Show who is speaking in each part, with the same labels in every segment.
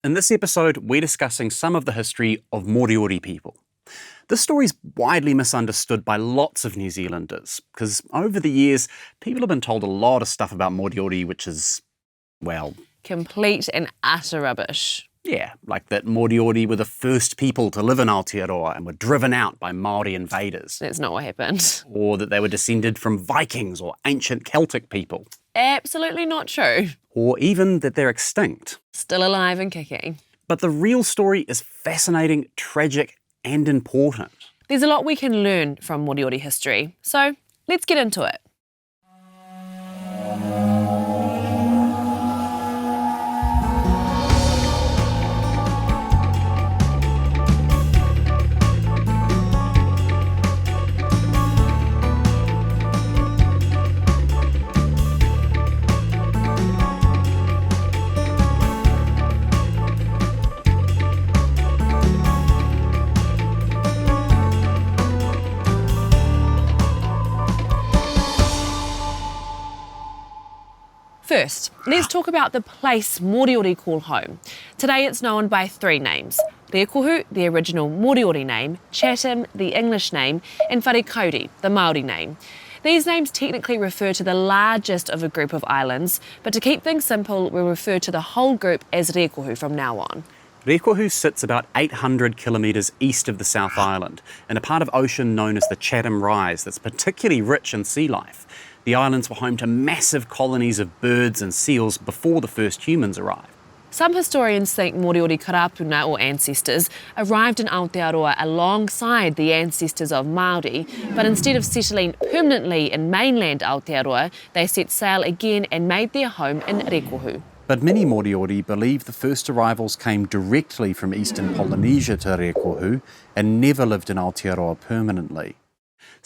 Speaker 1: In this episode, we're discussing some of the history of Moriori people. This story's widely misunderstood by lots of New Zealanders, because over the years, people have been told a lot of stuff about Moriori which is, well...
Speaker 2: complete and utter rubbish.
Speaker 1: Yeah, like that Moriori were the first people to live in Aotearoa and were driven out by Māori invaders.
Speaker 2: That's not what happened.
Speaker 1: Or that they were descended from Vikings or ancient Celtic people.
Speaker 2: Absolutely not true.
Speaker 1: Or even that they're extinct.
Speaker 2: Still alive and kicking.
Speaker 1: But the real story is fascinating, tragic, and important.
Speaker 2: There's a lot we can learn from Moriori history, so let's get into it. First, let's talk about the place Moriori call home. Today it's known by three names. Rēkohu, the original Moriori name, Chatham, the English name, and Wharekauri, the Māori name. These names technically refer to the largest of a group of islands, but to keep things simple, we'll refer to the whole group as Rēkohu from now on.
Speaker 1: Rēkohu sits about 800 kilometres east of the South Island, in a part of ocean known as the Chatham Rise that's particularly rich in sea life. The islands were home to massive colonies of birds and seals before the first humans arrived.
Speaker 2: Some historians think Moriori karapuna, or ancestors, arrived in Aotearoa alongside the ancestors of Māori, but instead of settling permanently in mainland Aotearoa, they set sail again and made their home in Rēkohu.
Speaker 1: But many Moriori believe the first arrivals came directly from eastern Polynesia to Rēkohu and never lived in Aotearoa permanently.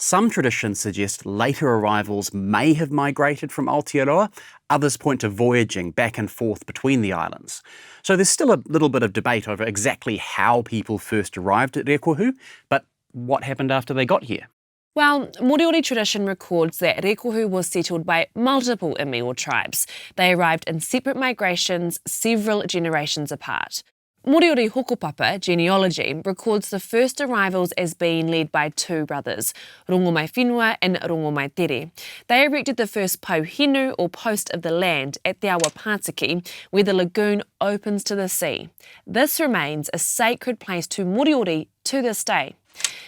Speaker 1: Some traditions suggest later arrivals may have migrated from Aotearoa, others point to voyaging back and forth between the islands. So there's still a little bit of debate over exactly how people first arrived at Rēkohu, but what happened after they got here?
Speaker 2: Well, Moriori tradition records that Rēkohu was settled by multiple imi or tribes. They arrived in separate migrations several generations apart. Moriori Hokopapa genealogy records the first arrivals as being led by two brothers, Rongomai Whenua and Rongomai Tere. They erected the first pauhinu or post of the land at Te Awa Pātiki, where the lagoon opens to the sea. This remains a sacred place to Moriori to this day.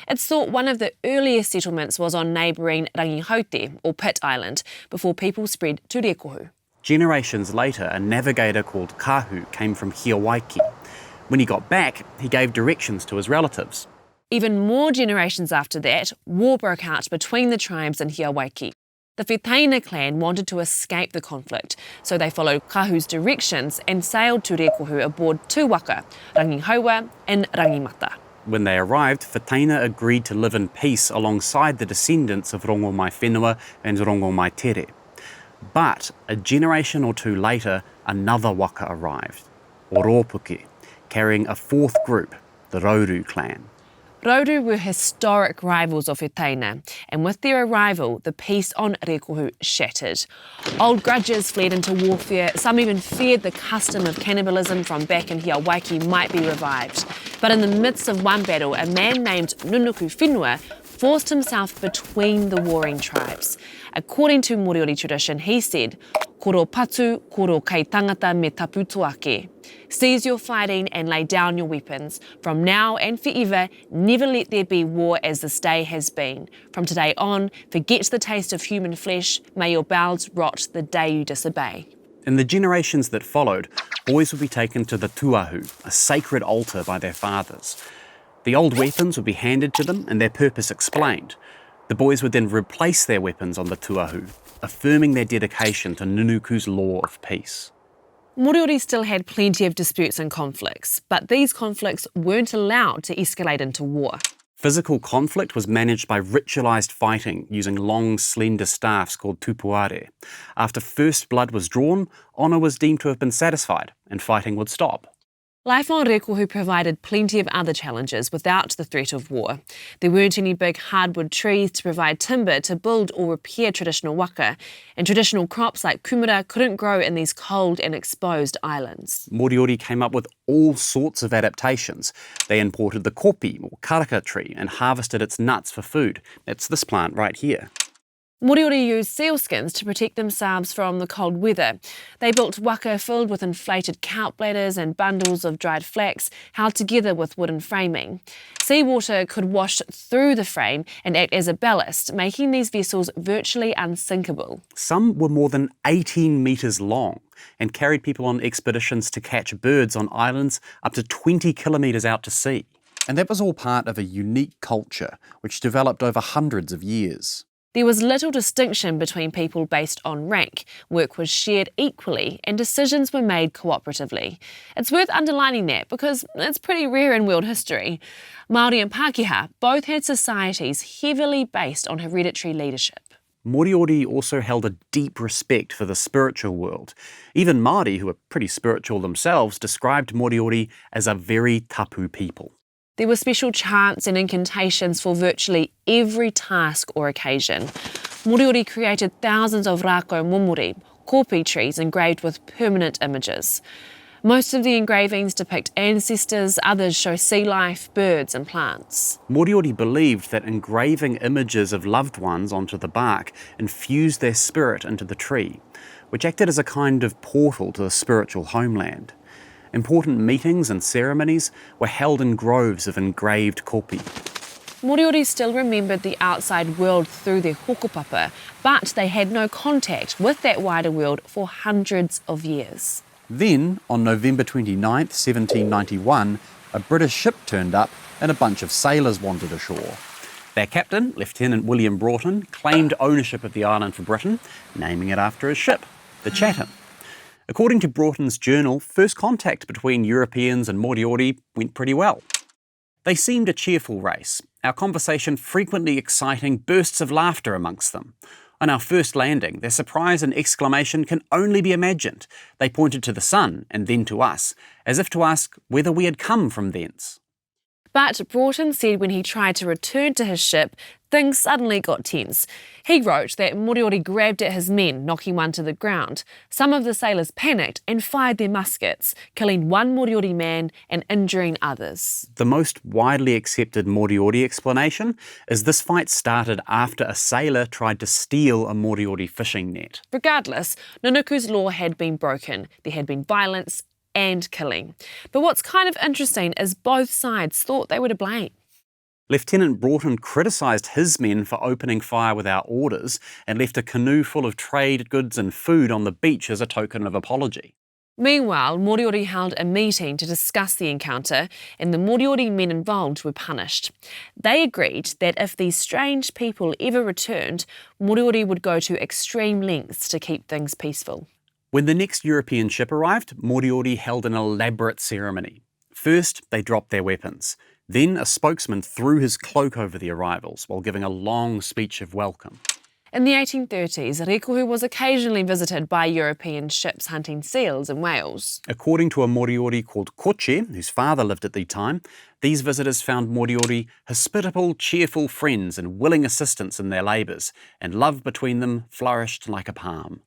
Speaker 2: It's thought one of the earliest settlements was on neighbouring Rangihaute or Pit Island before people spread to Rēkohu.
Speaker 1: Generations later, a navigator called Kahu came from Hiawaiki. When he got back, he gave directions to his relatives.
Speaker 2: Even more generations after that, war broke out between the tribes in Hiawaiki. The Whetaina clan wanted to escape the conflict, so they followed Kahu's directions and sailed to Rēkohu aboard two waka, Rangihaua and Rangimata.
Speaker 1: When they arrived, Whetaina agreed to live in peace alongside the descendants of Rongomai Whenua and Rongomai Tere. But a generation or two later, another waka arrived, Oropuke, carrying a fourth group, the Rauru clan.
Speaker 2: Rauru were historic rivals of Whetaina, and with their arrival, the peace on Rēkohu shattered. Old grudges fled into warfare, some even feared the custom of cannibalism from back in Hiawaiki might be revived. But in the midst of one battle, a man named Nunuku Whenua forced himself between the warring tribes. According to Moriori tradition, he said, "Koro patu, koro kai tangata me taputu ake." Cease your fighting and lay down your weapons. From now and forever, never let there be war as this day has been. From today on, forget the taste of human flesh. May your bowels rot the day you disobey.
Speaker 1: In the generations that followed, boys would be taken to the tuahu, a sacred altar by their fathers. The old weapons would be handed to them and their purpose explained. The boys would then replace their weapons on the tuahu, affirming their dedication to Nunuku's law of peace.
Speaker 2: Moriori still had plenty of disputes and conflicts, but these conflicts weren't allowed to escalate into war.
Speaker 1: Physical conflict was managed by ritualised fighting using long, slender staffs called tupuare. After first blood was drawn, honour was deemed to have been satisfied and fighting would stop.
Speaker 2: Life on Rēkohu provided plenty of other challenges without the threat of war. There weren't any big hardwood trees to provide timber to build or repair traditional waka, and traditional crops like kumara couldn't grow in these cold and exposed islands.
Speaker 1: Moriori came up with all sorts of adaptations. They imported the kopi or karaka tree and harvested its nuts for food. That's this plant right here.
Speaker 2: Moriori used sealskins to protect themselves from the cold weather. They built waka filled with inflated kelp bladders and bundles of dried flax held together with wooden framing. Seawater could wash through the frame and act as a ballast, making these vessels virtually unsinkable.
Speaker 1: Some were more than 18 metres long and carried people on expeditions to catch birds on islands up to 20 kilometres out to sea. And that was all part of a unique culture which developed over hundreds of years.
Speaker 2: There was little distinction between people based on rank. Work was shared equally and decisions were made cooperatively. It's worth underlining that because it's pretty rare in world history. Māori and Pākehā both had societies heavily based on hereditary leadership.
Speaker 1: Moriori also held a deep respect for the spiritual world. Even Māori, who were pretty spiritual themselves, described Moriori as a very tapu people.
Speaker 2: There were special chants and incantations for virtually every task or occasion. Moriori created thousands of rākau momori, kopi trees engraved with permanent images. Most of the engravings depict ancestors, others show sea life, birds and plants.
Speaker 1: Moriori believed that engraving images of loved ones onto the bark infused their spirit into the tree, which acted as a kind of portal to the spiritual homeland. Important meetings and ceremonies were held in groves of engraved kopi.
Speaker 2: Moriori still remembered the outside world through their hokopapa, but they had no contact with that wider world for hundreds of years.
Speaker 1: Then, on November 29th, 1791, a British ship turned up and a bunch of sailors wandered ashore. Their captain, Lieutenant William Broughton, claimed ownership of the island for Britain, naming it after his ship, the Chatham. According to Broughton's journal, first contact between Europeans and Moriori went pretty well. They seemed a cheerful race, our conversation frequently exciting bursts of laughter amongst them. On our first landing, their surprise and exclamation can only be imagined. They pointed to the sun and then to us, as if to ask whether we had come from thence.
Speaker 2: But Broughton said when he tried to return to his ship, things suddenly got tense. He wrote that Moriori grabbed at his men, knocking one to the ground. Some of the sailors panicked and fired their muskets, killing one Moriori man and injuring others.
Speaker 1: The most widely accepted Moriori explanation is this fight started after a sailor tried to steal a Moriori fishing net.
Speaker 2: Regardless, Nunuku's law had been broken. There had been violence and killing. But what's kind of interesting is both sides thought they were to blame.
Speaker 1: Lieutenant Broughton criticised his men for opening fire without orders and left a canoe full of trade goods and food on the beach as a token of apology.
Speaker 2: Meanwhile, Moriori held a meeting to discuss the encounter and the Moriori men involved were punished. They agreed that if these strange people ever returned, Moriori would go to extreme lengths to keep things peaceful.
Speaker 1: When the next European ship arrived, Moriori held an elaborate ceremony. First, they dropped their weapons. Then a spokesman threw his cloak over the arrivals while giving a long speech of welcome.
Speaker 2: In the 1830s, Rēkohu was occasionally visited by European ships hunting seals and whales.
Speaker 1: According to a Moriori called Koche, whose father lived at the time, these visitors found Moriori hospitable, cheerful friends and willing assistance in their labours, and love between them flourished like a palm.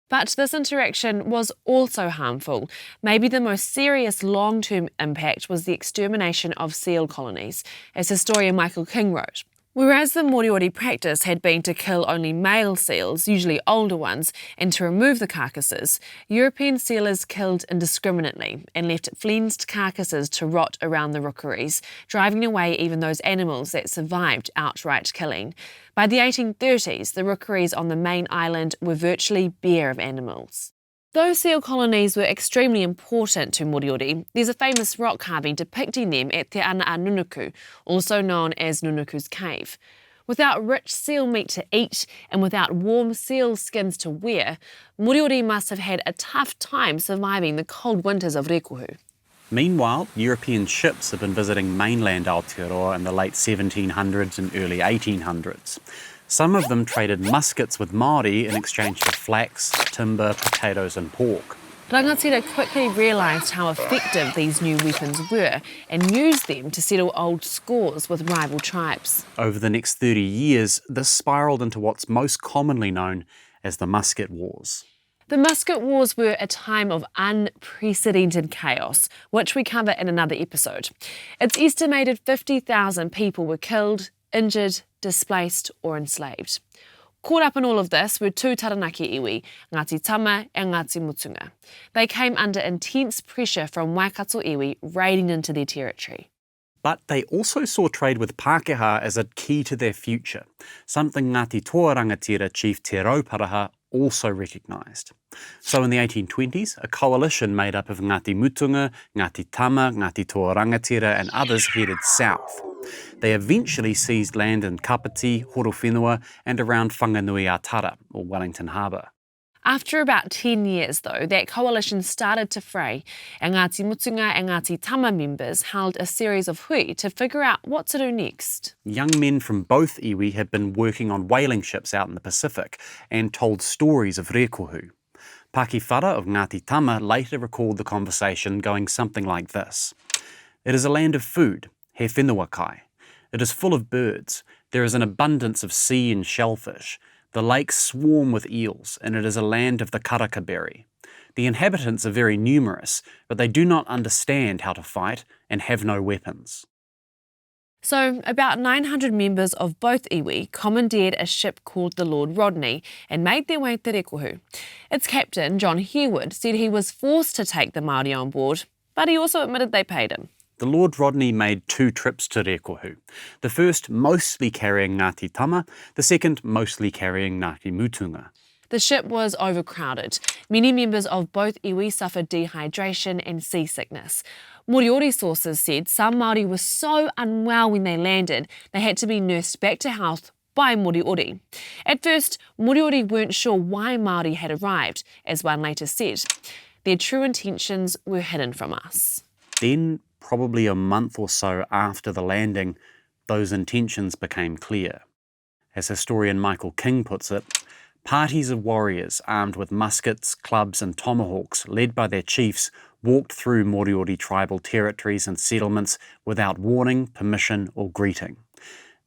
Speaker 2: But this interaction was also harmful. Maybe the most serious long-term impact was the extermination of seal colonies, as historian Michael King wrote. Whereas the Moriori practice had been to kill only male seals, usually older ones, and to remove the carcasses, European sealers killed indiscriminately and left flensed carcasses to rot around the rookeries, driving away even those animals that survived outright killing. By the 1830s, the rookeries on the main island were virtually bare of animals. Those seal colonies were extremely important to Moriori. There's a famous rock carving depicting them at Te Ana a Nunuku, also known as Nunuku's Cave. Without rich seal meat to eat and without warm seal skins to wear, Moriori must have had a tough time surviving the cold winters of Rēkohu.
Speaker 1: Meanwhile, European ships had been visiting mainland Aotearoa in the late 1700s and early 1800s. Some of them traded muskets with Māori in exchange for flax, timber, potatoes and pork.
Speaker 2: Rangatira quickly realised how effective these new weapons were and used them to settle old scores with rival tribes.
Speaker 1: Over the next 30 years, this spiralled into what's most commonly known as the Musket Wars.
Speaker 2: The Musket Wars were a time of unprecedented chaos, which we cover in another episode. It's estimated 50,000 people were killed, injured, displaced or enslaved. Caught up in all of this were two taranaki iwi, Ngāti Tama and Ngāti Mutunga. They came under intense pressure from Waikato iwi raiding into their territory.
Speaker 1: But they also saw trade with Pākehā as a key to their future, something Ngāti Toa Rangatira Chief Te Rauparaha also recognised. So in the 1820s, a coalition made up of Ngāti Mutunga, Ngāti Tama, Ngāti Toa Rangatira and others headed south. They eventually seized land in Kapiti, Horowhenua and around Whanganui-a-Tara, or Wellington Harbour.
Speaker 2: After about 10 years, though, that coalition started to fray, and Ngāti Mutunga and Ngāti Tama members held a series of hui to figure out what to do next.
Speaker 1: Young men from both iwi had been working on whaling ships out in the Pacific and told stories of Rēkohu. Paki Whara of Ngāti Tama later recalled the conversation going something like this. It is a land of food, he whenua kai. It is full of birds. There is an abundance of sea and shellfish. The lakes swarm with eels, and it is a land of the karakaberry. The inhabitants are very numerous, but they do not understand how to fight and have no weapons.
Speaker 2: So, about 900 members of both iwi commandeered a ship called the Lord Rodney and made their way to Rēkohu. Its captain, John Harewood, said he was forced to take the Māori on board, but he also admitted they paid him.
Speaker 1: The Lord Rodney made 2 trips to Rēkohu, the first mostly carrying Ngāti Tama, the second mostly carrying Ngāti Mutunga.
Speaker 2: The ship was overcrowded. Many members of both iwi suffered dehydration and seasickness. Moriori sources said some Māori were so unwell when they landed, they had to be nursed back to health by Moriori. At first, Moriori weren't sure why Māori had arrived, as one later said. Their true intentions were hidden from us.
Speaker 1: Then, probably a month or so after the landing, those intentions became clear. As historian Michael King puts it, parties of warriors armed with muskets, clubs and tomahawks, led by their chiefs, walked through Moriori tribal territories and settlements without warning, permission or greeting.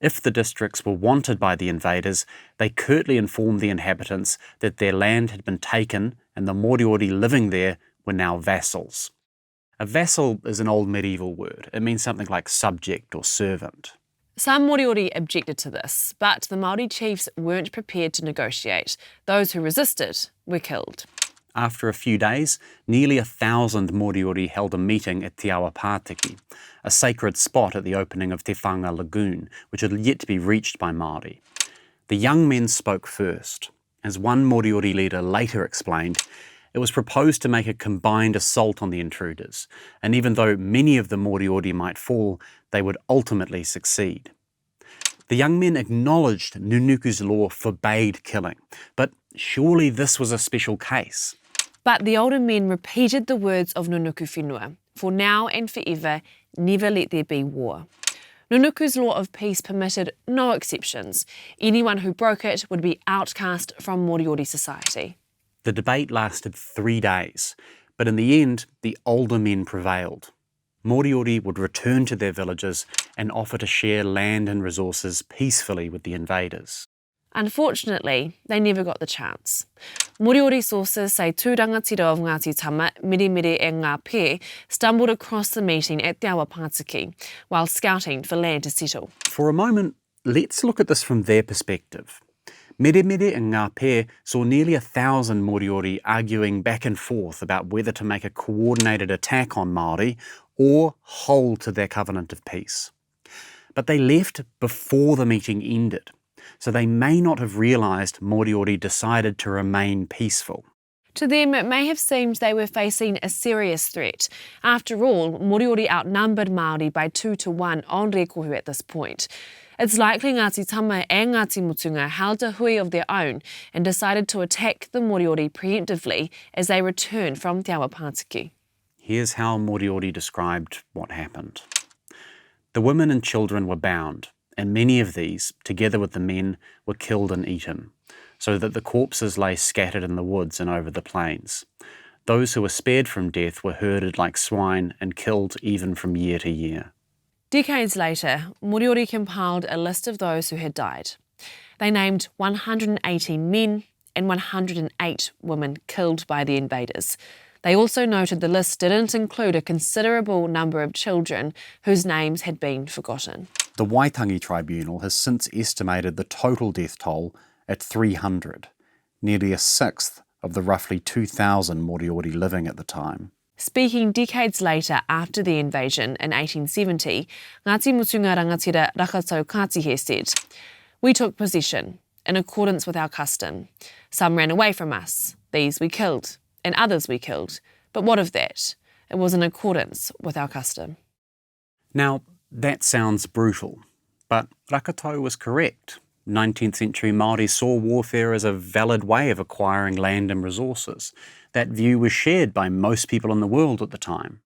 Speaker 1: If the districts were wanted by the invaders, they curtly informed the inhabitants that their land had been taken and the Moriori living there were now vassals. A vassal is an old medieval word. It means something like subject or servant.
Speaker 2: Some Moriori objected to this, but the Māori chiefs weren't prepared to negotiate. Those who resisted were killed.
Speaker 1: After a few days, nearly 1,000 Moriori held a meeting at Te Awa Pātiki, a sacred spot at the opening of Te Whanga Lagoon, which had yet to be reached by Māori. The young men spoke first. As one Moriori leader later explained, it was proposed to make a combined assault on the intruders, and even though many of the Moriori might fall, they would ultimately succeed. The young men acknowledged Nunuku's law forbade killing, but surely this was a special case.
Speaker 2: But the older men repeated the words of Nunuku Whenua, for now and forever, never let there be war. Nunuku's law of peace permitted no exceptions. Anyone who broke it would be outcast from Moriori society.
Speaker 1: The debate lasted 3 days, but in the end, the older men prevailed. Moriori would return to their villages and offer to share land and resources peacefully with the invaders.
Speaker 2: Unfortunately, they never got the chance. Moriori sources say two rangatira of Ngāti Tama, Mere and Ngā Pē, stumbled across the meeting at Te Awa Pātiki while scouting for land to settle.
Speaker 1: For a moment, let's look at this from their perspective. Mere and Ngā Pē saw nearly 1,000 Moriori arguing back and forth about whether to make a coordinated attack on Māori or hold to their covenant of peace. But they left before the meeting ended, so they may not have realised Moriori decided to remain peaceful.
Speaker 2: To them, it may have seemed they were facing a serious threat. After all, Moriori outnumbered Māori by 2-1 on Rēkohu at this point. It's likely Ngāti Tama and Ngāti Mutunga held a hui of their own and decided to attack the Moriori preemptively as they returned from Te Awa Pātiki.
Speaker 1: Here's how Moriori described what happened. The women and children were bound, and many of these, together with the men, were killed and eaten, so that the corpses lay scattered in the woods and over the plains. Those who were spared from death were herded like swine and killed even from year to year.
Speaker 2: Decades later, Moriori compiled a list of those who had died. They named 118 men and 108 women killed by the invaders. They also noted the list didn't include a considerable number of children whose names had been forgotten.
Speaker 1: The Waitangi Tribunal has since estimated the total death toll at 300, nearly a sixth of the roughly 2,000 Moriori living at the time.
Speaker 2: Speaking decades later after the invasion in 1870, Ngāti Mutunga Rangatira Rēkohu Kātihe said, "We took possession in accordance with our custom. Some ran away from us. These we killed, and others we killed. But what of that? It was in accordance with our custom."
Speaker 1: Now, that sounds brutal, but Rēkohu was correct. 19th century Māori saw warfare as a valid way of acquiring land and resources. That view was shared by most people in the world at the time.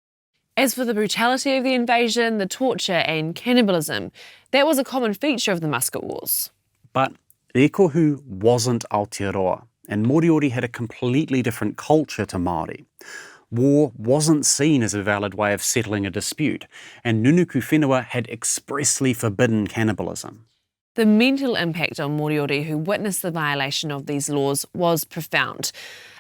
Speaker 2: As for the brutality of the invasion, the torture and cannibalism, that was a common feature of the Musket Wars.
Speaker 1: But Rēkohu wasn't Aotearoa, and Moriori had a completely different culture to Māori. War wasn't seen as a valid way of settling a dispute, and Nunuku Whenua had expressly forbidden cannibalism.
Speaker 2: The mental impact on Moriori who witnessed the violation of these laws was profound.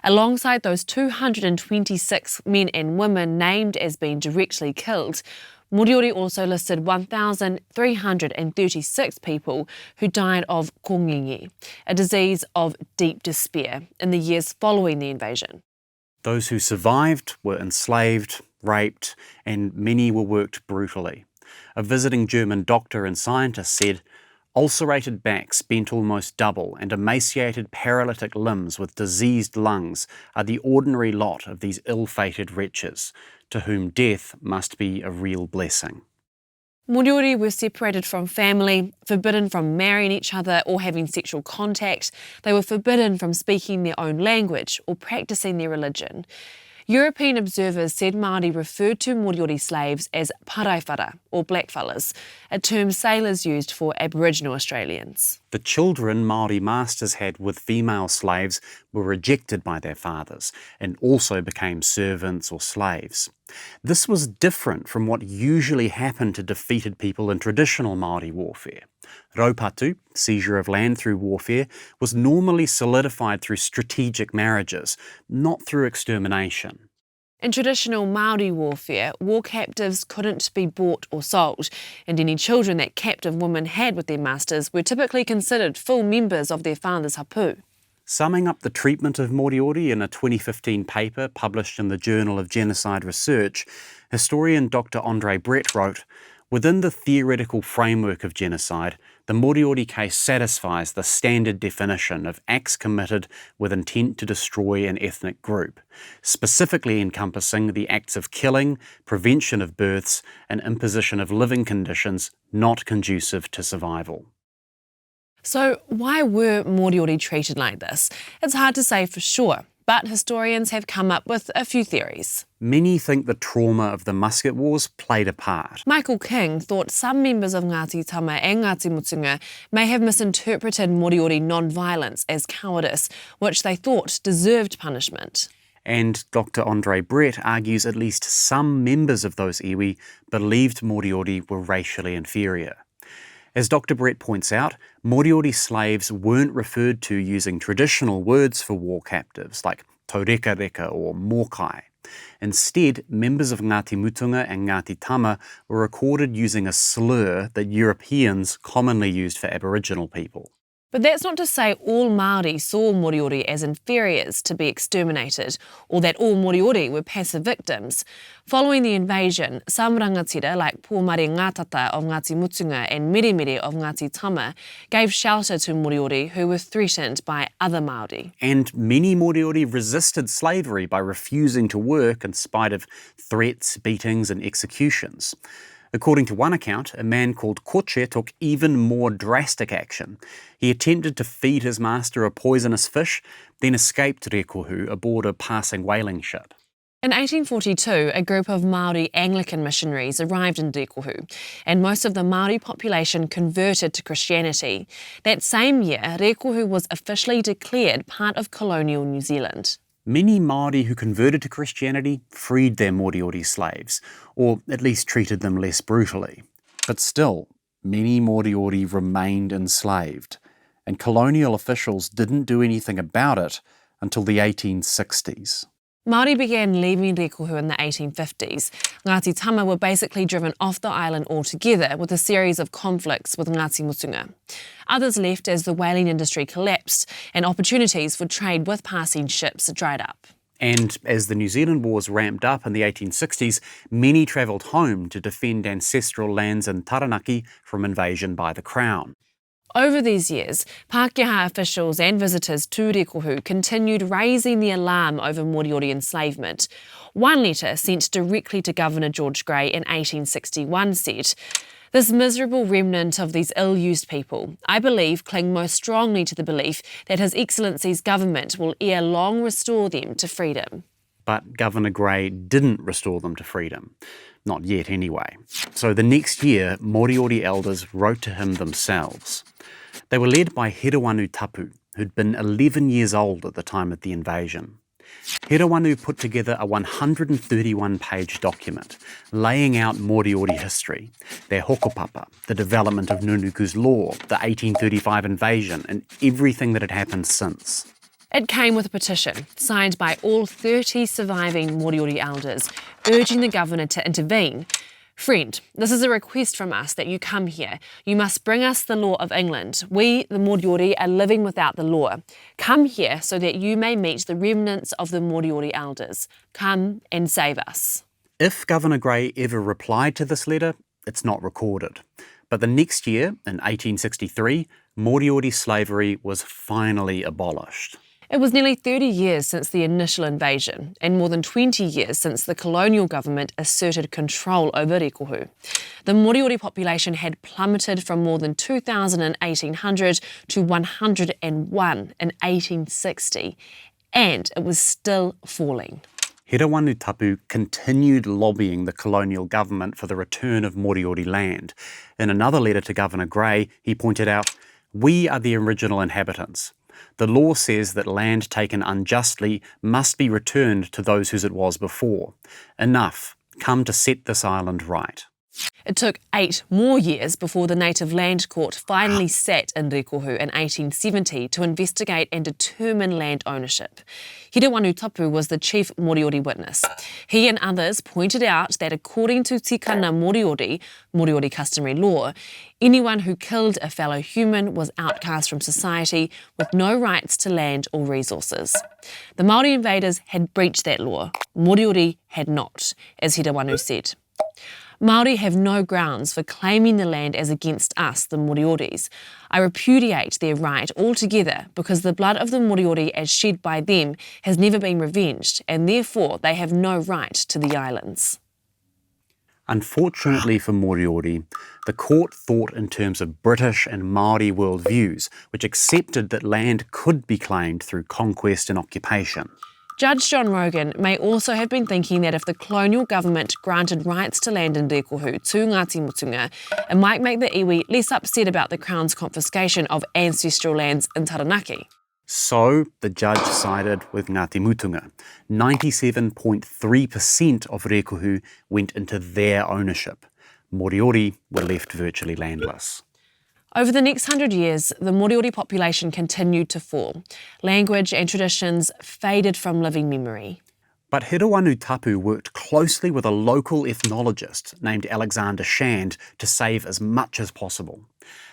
Speaker 2: Alongside those 226 men and women named as being directly killed, Moriori also listed 1,336 people who died of Congenie, a disease of deep despair, in the years following the invasion.
Speaker 1: Those who survived were enslaved, raped, and many were worked brutally. A visiting German doctor and scientist said, "Ulcerated backs bent almost double and emaciated paralytic limbs with diseased lungs are the ordinary lot of these ill-fated wretches, to whom death must be a real blessing."
Speaker 2: Moriori were separated from family, forbidden from marrying each other or having sexual contact. They were forbidden from speaking their own language or practicing their religion. European observers said Māori referred to Moriori slaves as paraiwhara, or blackfellas, a term sailors used for Aboriginal Australians.
Speaker 1: The children Māori masters had with female slaves were rejected by their fathers and also became servants or slaves. This was different from what usually happened to defeated people in traditional Māori warfare. Raupatu, seizure of land through warfare, was normally solidified through strategic marriages, not through extermination.
Speaker 2: In traditional Māori warfare, war captives couldn't be bought or sold, and any children that captive women had with their masters were typically considered full members of their father's hapu.
Speaker 1: Summing up the treatment of Moriori in a 2015 paper published in the Journal of Genocide Research, historian Dr. Andre Brett wrote, "Within the theoretical framework of genocide, the Moriori case satisfies the standard definition of acts committed with intent to destroy an ethnic group, specifically encompassing the acts of killing, prevention of births, and imposition of living conditions not conducive to survival."
Speaker 2: So why were Moriori treated like this? It's hard to say for sure, but historians have come up with a few theories.
Speaker 1: Many think the trauma of the Musket Wars played a part.
Speaker 2: Michael King thought some members of Ngāti Tama and Ngāti Mutunga may have misinterpreted Moriori non-violence as cowardice, which they thought deserved punishment.
Speaker 1: And Dr. Andre Brett argues at least some members of those iwi believed Moriori were racially inferior. As Dr. Brett points out, Moriori slaves weren't referred to using traditional words for war captives like taurekareka or mokai. Instead, members of Ngāti Mutunga and Ngāti Tama were recorded using a slur that Europeans commonly used for Aboriginal people.
Speaker 2: But that's not to say all Māori saw Moriori as inferiors to be exterminated, or that all Moriori were passive victims. Following the invasion, some rangatira like Pōmare Ngātata of Ngāti Mutunga and Meremere of Ngāti Tama gave shelter to Moriori who were threatened by other Māori.
Speaker 1: And many Moriori resisted slavery by refusing to work in spite of threats, beatings and executions. According to one account, a man called Koche took even more drastic action. He attempted to feed his master a poisonous fish, then escaped Rēkohu aboard a passing whaling ship.
Speaker 2: In 1842, a group of Māori Anglican missionaries arrived in Rēkohu, and most of the Māori population converted to Christianity. That same year, Rēkohu was officially declared part of colonial New Zealand.
Speaker 1: Many Māori who converted to Christianity freed their Moriori slaves, or at least treated them less brutally. But still, many Moriori remained enslaved, and colonial officials didn't do anything about it until the 1860s.
Speaker 2: Māori began leaving Rēkohu in the 1850s. Ngāti Tama were basically driven off the island altogether with a series of conflicts with Ngāti Mutunga. Others left as the whaling industry collapsed and opportunities for trade with passing ships dried up.
Speaker 1: And as the New Zealand Wars ramped up in the 1860s, many travelled home to defend ancestral lands in Taranaki from invasion by the Crown.
Speaker 2: Over these years, Pākehā officials and visitors to Rēkohu continued raising the alarm over Moriori enslavement. One letter sent directly to Governor George Grey in 1861 said, "This miserable remnant of these ill-used people, I believe, cling most strongly to the belief that His Excellency's government will ere long restore them to freedom."
Speaker 1: But Governor Grey didn't restore them to freedom. Not yet, anyway. So the next year, Moriori elders wrote to him themselves. They were led by Hirawanu Tapu, who'd been 11 years old at the time of the invasion. Hirawanu put together a 131-page document laying out Moriori history, their hokopapa, the development of Nunuku's law, the 1835 invasion, and everything that had happened since.
Speaker 2: It came with a petition signed by all 30 surviving Moriori elders, urging the governor to intervene. "Friend, this is a request from us that you come here. You must bring us the law of England. We, the Moriori, are living without the law. Come here so that you may meet the remnants of the Moriori elders. Come and save us."
Speaker 1: If Governor Grey ever replied to this letter, it's not recorded. But the next year, in 1863, Moriori slavery was finally abolished.
Speaker 2: It was nearly 30 years since the initial invasion and more than 20 years since the colonial government asserted control over Rēkohu. The Moriori population had plummeted from more than 2,000 in 1800 to 101 in 1860, and it was still falling.
Speaker 1: Hirawanu Tapu continued lobbying the colonial government for the return of Moriori land. In another letter to Governor Grey, he pointed out, "We are the original inhabitants. The law says that land taken unjustly must be returned to those whose it was before. Enough. Come to set this island right."
Speaker 2: It took 8 more years before the Native Land Court finally sat in Rēkohu in 1870 to investigate and determine land ownership. Hirawanu Tapu was the chief Moriori witness. He and others pointed out that according to tikana Moriori, Moriori customary law, anyone who killed a fellow human was outcast from society with no rights to land or resources. The Māori invaders had breached that law. Moriori had not, as Hirawanu said. "Māori have no grounds for claiming the land as against us, the Morioris. I repudiate their right altogether because the blood of the Moriori as shed by them has never been revenged, and therefore they have no right to the islands."
Speaker 1: Unfortunately for Moriori, the court thought in terms of British and Māori worldviews, which accepted that land could be claimed through conquest and occupation.
Speaker 2: Judge John Rogan may also have been thinking that if the colonial government granted rights to land in Rēkohu to Ngāti Mutunga, it might make the iwi less upset about the Crown's confiscation of ancestral lands in Taranaki.
Speaker 1: So the judge sided with Ngāti Mutunga. 97.3% of Rēkohu went into their ownership. Moriori were left virtually landless.
Speaker 2: Over the next 100 years, the Moriori population continued to fall. Language and traditions faded from living memory.
Speaker 1: But Hirawanu Tapu worked closely with a local ethnologist named Alexander Shand to save as much as possible.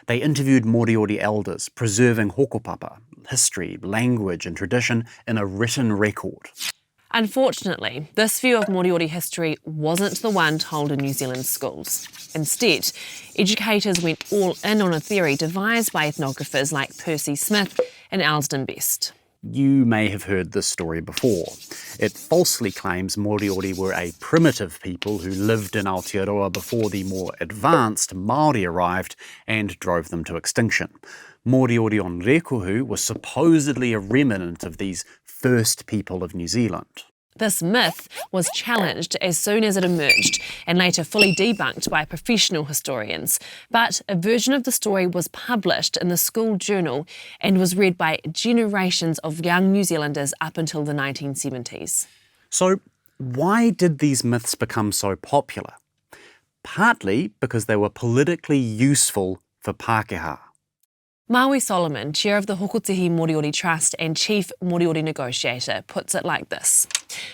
Speaker 1: They interviewed Moriori elders, preserving hokopapa, history, language and tradition in a written record.
Speaker 2: Unfortunately, this view of Moriori history wasn't the one told in New Zealand schools. Instead, educators went all in on a theory devised by ethnographers like Percy Smith and Alston Best.
Speaker 1: You may have heard this story before. It falsely claims Moriori were a primitive people who lived in Aotearoa before the more advanced Māori arrived and drove them to extinction. Moriori on Rēkohu was supposedly a remnant of these first people of New Zealand.
Speaker 2: This myth was challenged as soon as it emerged and later fully debunked by professional historians. But a version of the story was published in the school journal and was read by generations of young New Zealanders up until the 1970s.
Speaker 1: So, why did these myths become so popular? Partly because they were politically useful for Pākehā.
Speaker 2: Maui Solomon, chair of the Hokotehi Moriori Trust and chief Moriori negotiator, puts it like this.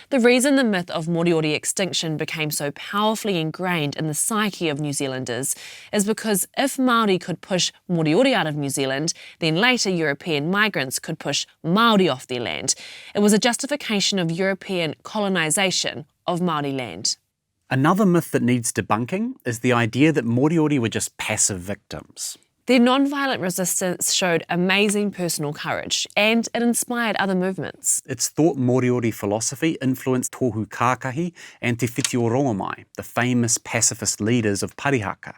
Speaker 2: The reason the myth of Moriori extinction became so powerfully ingrained in the psyche of New Zealanders is because if Māori could push Moriori out of New Zealand, then later European migrants could push Māori off their land. It was a justification of European colonisation of Māori land.
Speaker 1: Another myth that needs debunking is the idea that Moriori were just passive victims.
Speaker 2: Their non-violent resistance showed amazing personal courage, and it inspired other movements.
Speaker 1: It's thought Moriori philosophy influenced tohu kākahi and te whitioromai, the famous pacifist leaders of Parihaka.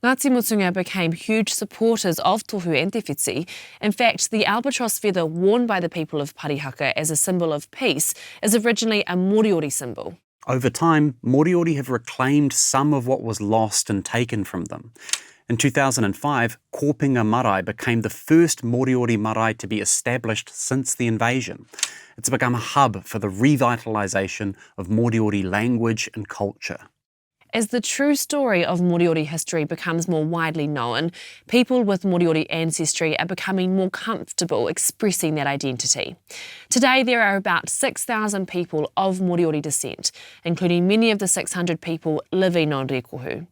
Speaker 2: Ngāti Mutunga became huge supporters of tohu and te whiti. In fact, the albatross feather worn by the people of Parihaka as a symbol of peace is originally a Moriori symbol.
Speaker 1: Over time, Moriori have reclaimed some of what was lost and taken from them. In 2005, Kōpinga Marae became the first Moriori marae to be established since the invasion. It's become a hub for the revitalisation of Moriori language and culture.
Speaker 2: As the true story of Moriori history becomes more widely known, people with Moriori ancestry are becoming more comfortable expressing that identity. Today, there are about 6,000 people of Moriori descent, including many of the 600 people living on Rēkohu.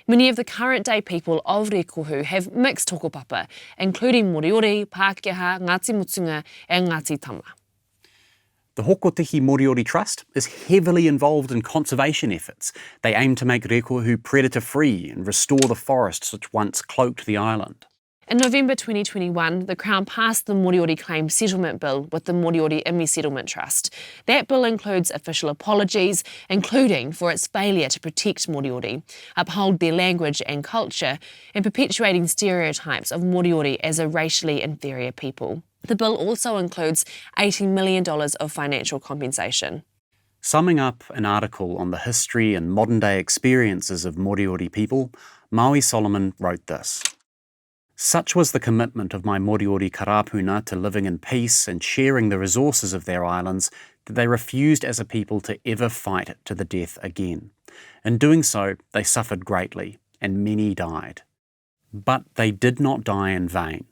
Speaker 2: Many of the current-day people of Rēkohu have mixed tokopapa, including Moriori, Pākehā, Ngāti Mutunga and Ngāti Tama.
Speaker 1: The Hokotehi Moriori Trust is heavily involved in conservation efforts. They aim to make Rēkohu predator-free and restore the forests which once cloaked the island.
Speaker 2: In November 2021, the Crown passed the Moriori Claim Settlement Bill with the Moriori Settlement Trust. That bill includes official apologies, including for its failure to protect Moriori, uphold their language and culture, and perpetuating stereotypes of Moriori as a racially inferior people. The bill also includes $80 million of financial compensation.
Speaker 1: Summing up an article on the history and modern-day experiences of Moriori people, Maui Solomon wrote this. Such was the commitment of my Moriori karapuna to living in peace and sharing the resources of their islands that they refused as a people to ever fight to the death again. In doing so, they suffered greatly, and many died. But they did not die in vain.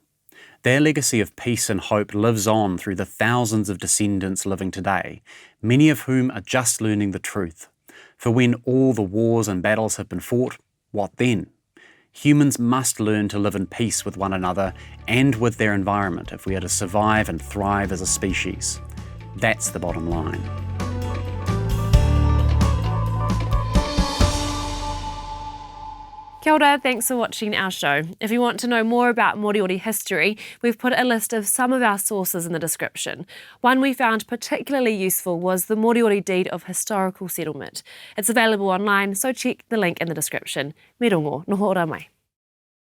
Speaker 1: Their legacy of peace and hope lives on through the thousands of descendants living today, many of whom are just learning the truth. For when all the wars and battles have been fought, what then? Humans must learn to live in peace with one another and with their environment if we are to survive and thrive as a species. That's the bottom line.
Speaker 2: Kia ora, thanks for watching our show. If you want to know more about Moriori history, we've put a list of some of our sources in the description. One we found particularly useful was the Moriori Deed of Historical Settlement. It's available online, so check the link in the description. Me rongo, noho ora mai.